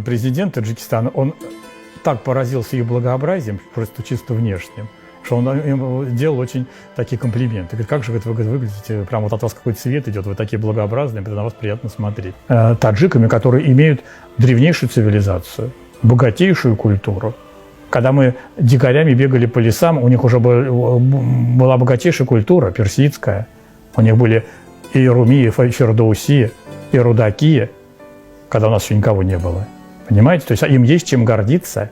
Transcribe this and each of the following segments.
президент Таджикистана, он так поразился их благообразием, просто чисто внешним, что он им делал очень такие комплименты. Говорит, как же вы выглядите, прям вот от вас какой-то цвет идет, вы такие благообразные, на вас приятно смотреть. Таджиками, которые имеют древнейшую цивилизацию, богатейшую культуру. Когда мы дикарями бегали по лесам, у них уже была богатейшая культура, персидская. У них были и Руми, и Фердоуси, и Рудаки, когда у нас еще никого не было. Понимаете? То есть им есть чем гордиться.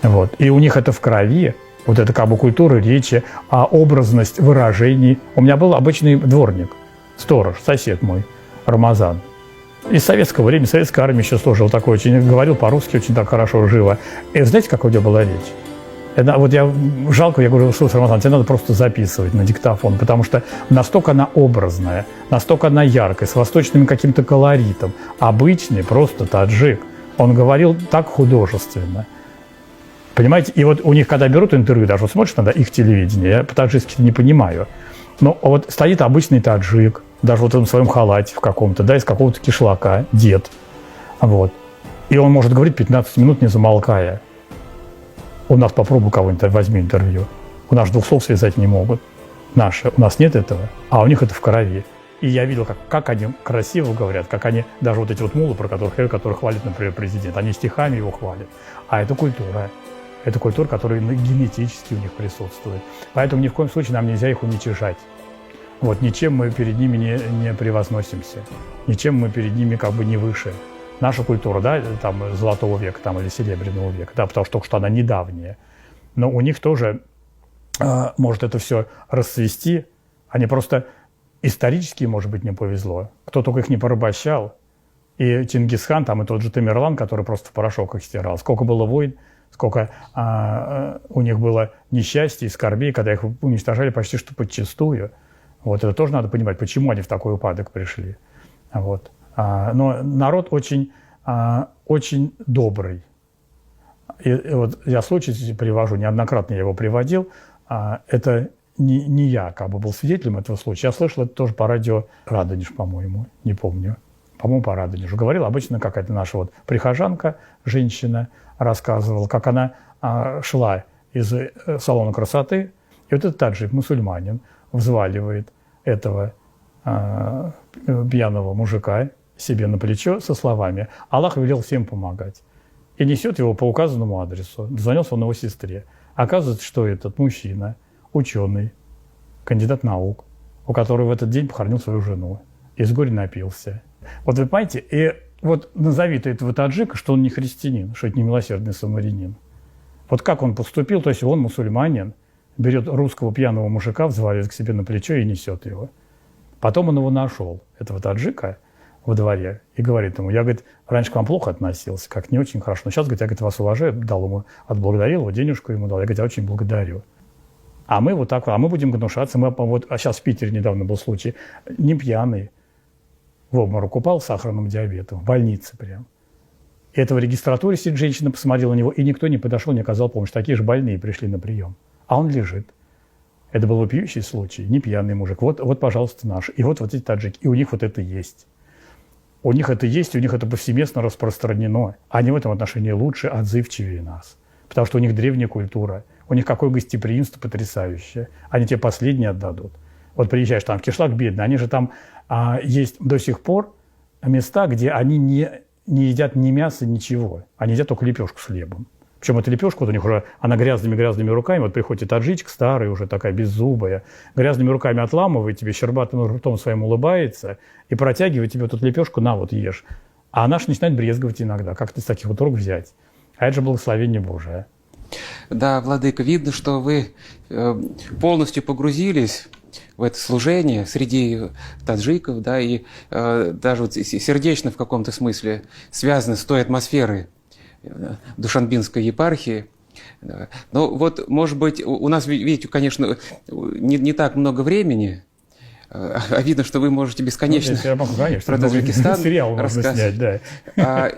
Вот. И у них это в крови. Вот это как бы культура речи, образность выражений. У меня был обычный дворник, сторож, сосед мой, Рамазан. Из советского времени, советской армии еще служил, такой очень, говорил по-русски очень так хорошо, живо. И знаете, как у него была речь? Это, вот я жалко, я говорю, слушай, Рамазан, тебе надо просто записывать на диктофон, потому что настолько она образная, настолько она яркая, с восточным каким-то колоритом. Обычный просто таджик. Он говорил так художественно. Понимаете? И вот у них, когда берут интервью, даже вот смотришь на их телевидение, я по-таджикски не понимаю, но вот стоит обычный таджик, даже вот в своем халате в каком-то, да, из какого-то кишлака, дед, вот. И он может говорить 15 минут, не замолкая. У нас попробуй кого-нибудь возьми интервью. У нас 2 слов связать не могут. Наши. У нас нет этого, а у них это в крови. И я видел, как они красиво говорят, как они, даже вот эти вот мулы, про которых хвалит, например, президент, они стихами его хвалят. А это культура. Это культура, которая генетически у них присутствует. Поэтому ни в коем случае нам нельзя их уничижать. Вот, ничем мы перед ними не превозносимся, ничем мы перед ними как бы не выше. Наша культура, да, там, Золотого века там, или Серебряного века, да, потому что только что она недавняя. Но у них тоже может это все расцвести. Они просто исторически, может быть, не повезло. Кто только их не порабощал. И Чингисхан, там, и тот же Тамерлан, который просто в порошок их стирал. Сколько было войн, сколько у них было несчастья и скорбей, когда их уничтожали почти что подчистую. Вот это тоже надо понимать, почему они в такой упадок пришли. Вот. Но народ очень, очень добрый. И вот я случай привожу, неоднократно я его приводил. Это не я как бы был свидетелем этого случая. Я слышал это тоже по радио Радонеж, по-моему, не помню. По-моему, по Радонежу. Говорила обычно какая-то наша вот прихожанка, женщина, рассказывала, как она шла из салона красоты. И вот этот таджик, мусульманин, взваливает этого пьяного мужика себе на плечо со словами «Аллах велел всем помогать». И несет его по указанному адресу. Дозвонился он его сестре. Оказывается, что этот мужчина, ученый, кандидат наук, у которого в этот день похоронил свою жену. И с горя напился. Вот вы понимаете, и вот назови ты этого таджика, что он не христианин, что это не милосердный самарянин. Вот как он поступил, то есть он мусульманин, берет русского пьяного мужика, взваливает к себе на плечо и несет его. Потом он его нашел, этого таджика, во дворе, и говорит ему, я, говорит, раньше к вам плохо относился, как не очень хорошо, но сейчас, говорит, я, говорит, вас уважаю, дал ему, отблагодарил его, денежку ему дал, я, говорит, я очень благодарю. А мы вот так, а мы будем гнушаться, а сейчас в Питере недавно был случай, не пьяный, в обморок упал с сахарным диабетом, в больнице прям. И это в регистратуре сидит женщина, посмотрела на него, и никто не подошел, не оказал помощь, такие же больные пришли на прием. А он лежит. Это был вопиющий случай, не пьяный мужик. Вот, пожалуйста, наш. И вот эти таджики. И у них вот это есть. У них это есть, у них это повсеместно распространено. Они в этом отношении лучше, отзывчивее нас. Потому что у них древняя культура. У них какое гостеприимство потрясающее. Они тебе последние отдадут. Вот приезжаешь там в кишлак бедный, они же там есть до сих пор места, где они не едят ни мяса, ничего. Они едят только лепешку с хлебом. Причем эта лепешка, вот у них уже, она грязными руками, вот приходит таджичка старая, уже такая беззубая, грязными руками отламывает тебе, щербатым ртом своим улыбается и протягивает тебе вот эту лепешку, на, вот ешь. А наш начинает брезговать иногда, как это с таких вот рук взять. А это же благословение Божие. Да, владыка, видно, что вы полностью погрузились в это служение среди таджиков, да, и даже вот сердечно в каком-то смысле связаны с той атмосферой Душанбинской епархии. Но вот, может быть, у нас, видите, конечно, не так много времени, а видно, что вы можете бесконечно я могу, конечно, про Таджикистан сериал можно снять, да.